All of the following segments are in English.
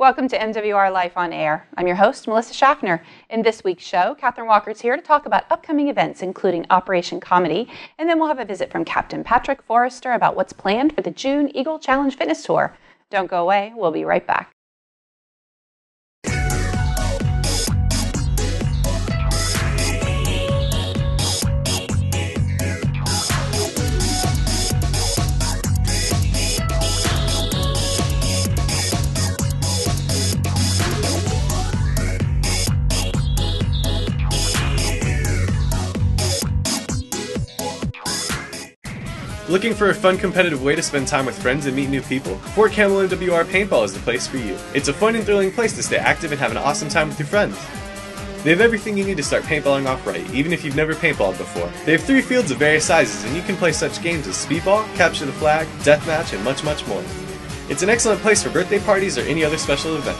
Welcome to MWR Life on Air. I'm your host, Melissa Schaffner. In this week's show, Catherine Walker's here to talk about upcoming events, including Operation Comedy, and then we'll have a visit from Captain Patrick Forrester about what's planned for the June Eagle Challenge Fitness Tour. Don't go away. We'll be right back. Looking for a fun, competitive way to spend time with friends and meet new people? Fort Campbell MWR Paintball is the place for you. It's a fun and thrilling place to stay active and have an awesome time with your friends. They have everything you need to start paintballing off right, even if you've never paintballed before. They have 3 fields of various sizes, and you can play such games as speedball, capture the flag, deathmatch, and much, much more. It's an excellent place for birthday parties or any other special event.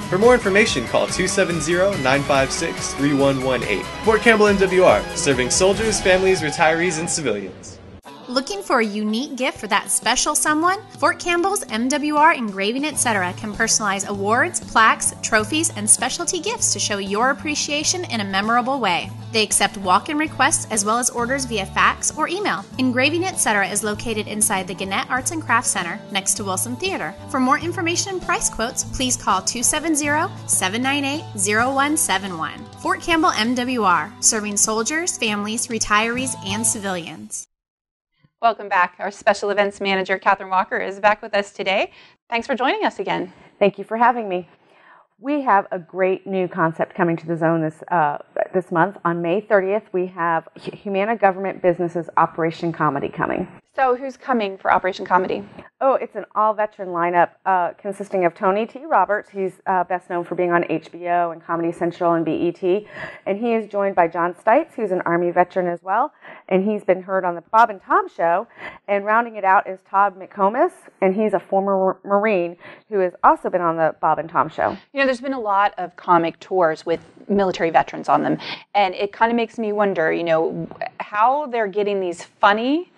For more information, call 270-956-3118. Fort Campbell MWR, serving soldiers, families, retirees, and civilians. Looking for a unique gift for that special someone? Fort Campbell's MWR Engraving Etc. can personalize awards, plaques, trophies, and specialty gifts to show your appreciation in a memorable way. They accept walk-in requests as well as orders via fax or email. Engraving Etc. is located inside the Gannett Arts and Crafts Center next to Wilson Theater. For more information and price quotes, please call 270-798-0171. Fort Campbell MWR, serving soldiers, families, retirees, and civilians. Welcome back. Our Special Events Manager, Catherine Walker, is back with us today. Thanks for joining us again. Thank you for having me. We have a great new concept coming to the zone this month. On May 30th, we have Humana Government Businesses Operation Comedy coming. So who's coming for Operation Comedy? Oh, it's an all-veteran lineup consisting of Tony T. Roberts. He's best known for being on HBO and Comedy Central and BET. And he is joined by John Stites, who's an Army veteran as well. And he's been heard on the Bob and Tom Show. And rounding it out is Todd McComas, and he's a former Marine who has also been on the Bob and Tom Show. You know, there's been a lot of comic tours with military veterans on them. And it kind of makes me wonder, you know, how they're getting these funny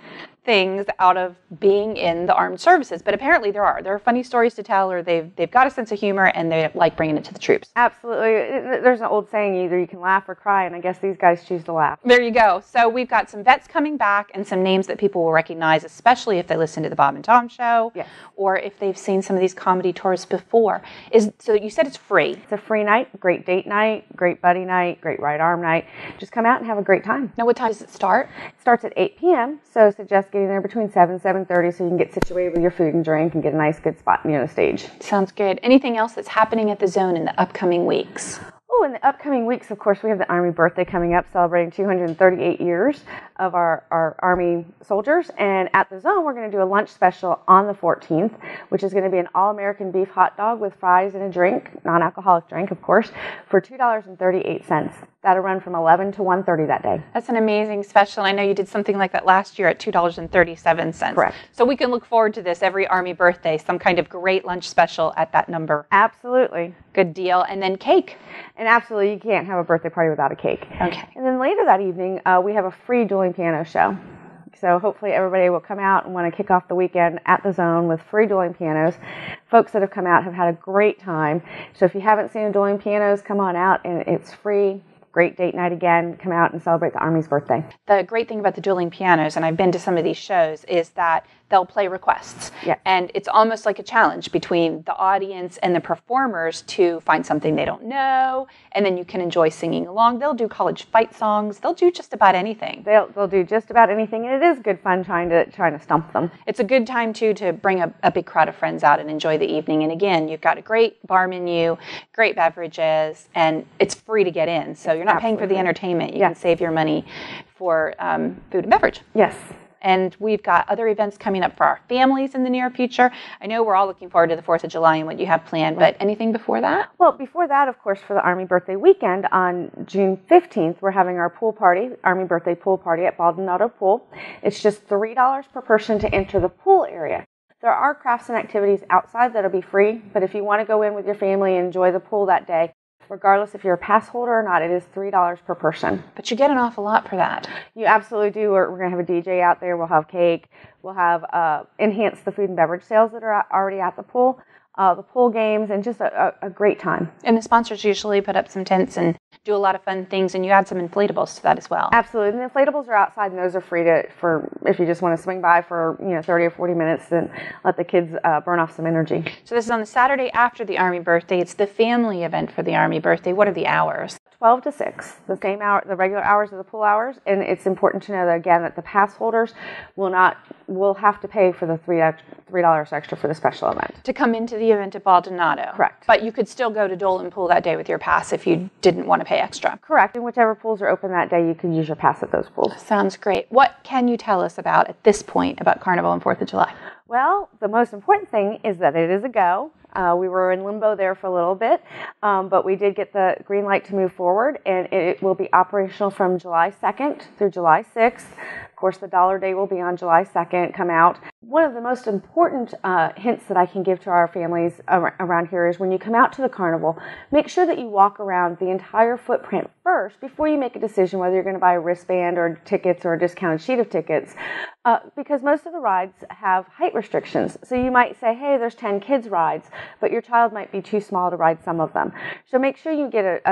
things out of being in the armed services, but apparently there are funny stories to tell, or they've got a sense of humor and they like bringing it to the troops. Absolutely. There's an old saying, either you can laugh or cry, and I guess these guys choose to laugh. There you go. So we've got some vets coming back and some names that people will recognize, especially if they listen to the Bob and Tom Show, yes, or if they've seen some of these comedy tours before. So you said it's free. It's a free night, great date night, great buddy night, great right arm night. Just come out and have a great time. Now, what time does it start? It starts at 8 p.m., so suggest getting there between 7 and 7:30 so you can get situated with your food and drink and get a nice good spot near the stage. Sounds good. Anything else that's happening at the zone in the upcoming weeks? Oh, in the upcoming weeks, of course, we have the Army birthday coming up, celebrating 238 years of our Army soldiers. And at the zone, we're going to do a lunch special on the 14th, which is going to be an all-American beef hot dog with fries and a drink, non-alcoholic drink, of course, for $2.38. That'll run from 11 to 1:30 that day. That's an amazing special. I know you did something like that last year at $2.37. Correct. So we can look forward to this every Army birthday, some kind of great lunch special at that number. Absolutely. Good deal. And then cake. And absolutely, you can't have a birthday party without a cake. Okay. And then later that evening, we have a free dueling piano show. So hopefully everybody will come out and want to kick off the weekend at the zone with free dueling pianos. Folks that have come out have had a great time. So if you haven't seen dueling pianos, come on out, and it's free. Great date night again. Come out and celebrate the Army's birthday. The great thing about the dueling pianos, and I've been to some of these shows, is that they'll play requests. Yes. And it's almost like a challenge between the audience and the performers to find something they don't know, and then you can enjoy singing along. They'll do college fight songs. They'll do just about anything. They'll do just about anything, and it is good fun trying to stump them. It's a good time, too, to bring a big crowd of friends out and enjoy the evening. And again, you've got a great bar menu, great beverages, and it's free to get in. So you're not paying for the entertainment. You can save your money for food and beverage. Yes. And we've got other events coming up for our families in the near future. I know we're all looking forward to the 4th of July and what you have planned, but anything before that? Well, before that, of course, for the Army birthday weekend on June 15th, we're having our pool party, Army birthday pool party at Baldonado Pool. It's just $3 per person to enter the pool area. There are crafts and activities outside that'll be free, but if you want to go in with your family and enjoy the pool that day, regardless if you're a pass holder or not, it is $3 per person. But you get an awful lot for that. You absolutely do. We're going to have a DJ out there. We'll have cake. We'll have enhance the food and beverage sales that are already at the pool. the pool games, and just a great time. And the sponsors usually put up some tents and do a lot of fun things, and you add some inflatables to that as well. Absolutely. And the inflatables are outside, and those are free for if you just want to swing by for 30 or 40 minutes and let the kids burn off some energy. So this is on the Saturday after the Army birthday. It's the family event for the Army birthday. What are the hours? 12 to 6, the same hour, the regular hours of the pool hours. And it's important to know that, again, that the pass holders will have to pay for the $3 extra for the special event. To come into the event at Baldonado. Correct. But you could still go to Dolan Pool that day with your pass if you didn't want to pay extra. Correct. And whichever pools are open that day, you can use your pass at those pools. Sounds great. What can you tell us about, at this point, about Carnival and 4th of July? Well, the most important thing is that it is a go. We were in limbo there for a little bit, but we did get the green light to move forward, and it will be operational from July 2nd through July 6th. Of course, the Dollar Day will be on July 2nd, come out. One of the most important hints that I can give to our families around here is when you come out to the carnival, make sure that you walk around the entire footprint first before you make a decision whether you're going to buy a wristband or tickets or a discounted sheet of tickets, because most of the rides have height restrictions. So you might say, hey, there's 10 kids rides, but your child might be too small to ride some of them. So make sure you get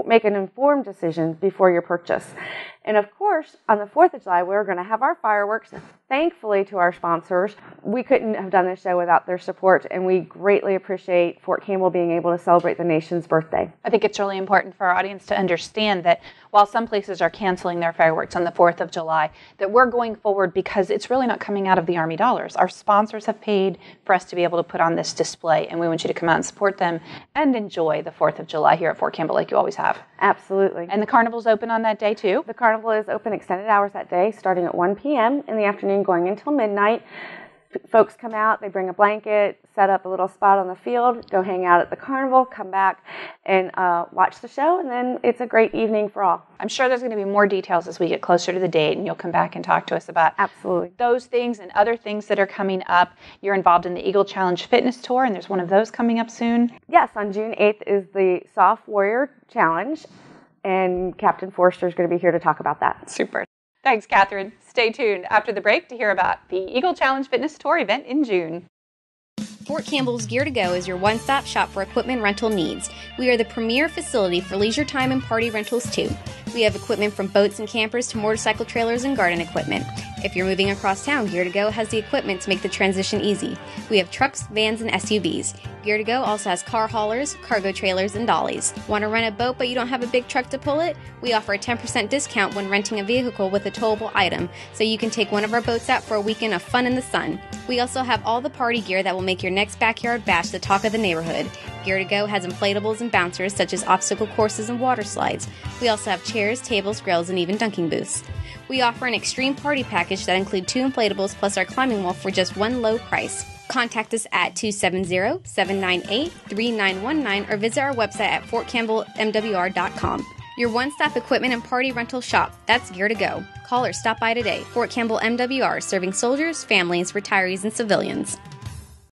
make an informed decision before your purchase. And of course, on the 4th of July, we're going to have our fireworks. Thankfully to our sponsors, we couldn't have done this show without their support, and we greatly appreciate Fort Campbell being able to celebrate the nation's birthday. I think it's really important for our audience to understand that while some places are canceling their fireworks on the 4th of July, that we're going forward because it's really not coming out of the Army dollars. Our sponsors have paid for us to be able to put on this display, and we want you to come out and support them and enjoy the 4th of July here at Fort Campbell like you always have. Absolutely. And the carnival's open on that day too? The carnival is open extended hours that day, starting at 1 p.m. in the afternoon, going until midnight. Folks come out, they bring a blanket, set up a little spot on the field, go hang out at the carnival, come back and watch the show, and then it's a great evening for all. I'm sure there's going to be more details as we get closer to the date, and you'll come back and talk to us about absolutely those things and other things that are coming up. You're involved in the Eagle Challenge Fitness Tour, and there's one of those coming up soon. Yes, on June 8th is the Soft Warrior Challenge, and Captain Forster is going to be here to talk about that. Super. Thanks, Catherine. Stay tuned after the break to hear about the Eagle Challenge Fitness Tour event in June. Fort Campbell's Gear to Go is your one-stop shop for equipment rental needs. We are the premier facility for leisure time and party rentals too. We have equipment from boats and campers to motorcycle trailers and garden equipment. If you're moving across town, Gear to Go has the equipment to make the transition easy. We have trucks, vans, and SUVs. Gear to Go also has car haulers, cargo trailers, and dollies. Want to rent a boat but you don't have a big truck to pull it? We offer a 10% discount when renting a vehicle with a towable item, so you can take one of our boats out for a weekend of fun in the sun. We also have all the party gear that will make your next backyard bash the talk of the neighborhood. Gear to Go has inflatables and bouncers such as obstacle courses and water slides. We also have chairs, tables, grills, and even dunking booths. We offer an extreme party package that includes 2 inflatables plus our climbing wall for just one low price. Contact us at 270-798-3919 or visit our website at fortcampbellmwr.com. Your one-stop equipment and party rental shop. That's Gear to Go. Call or stop by today. Fort Campbell MWR, serving soldiers, families, retirees, and civilians.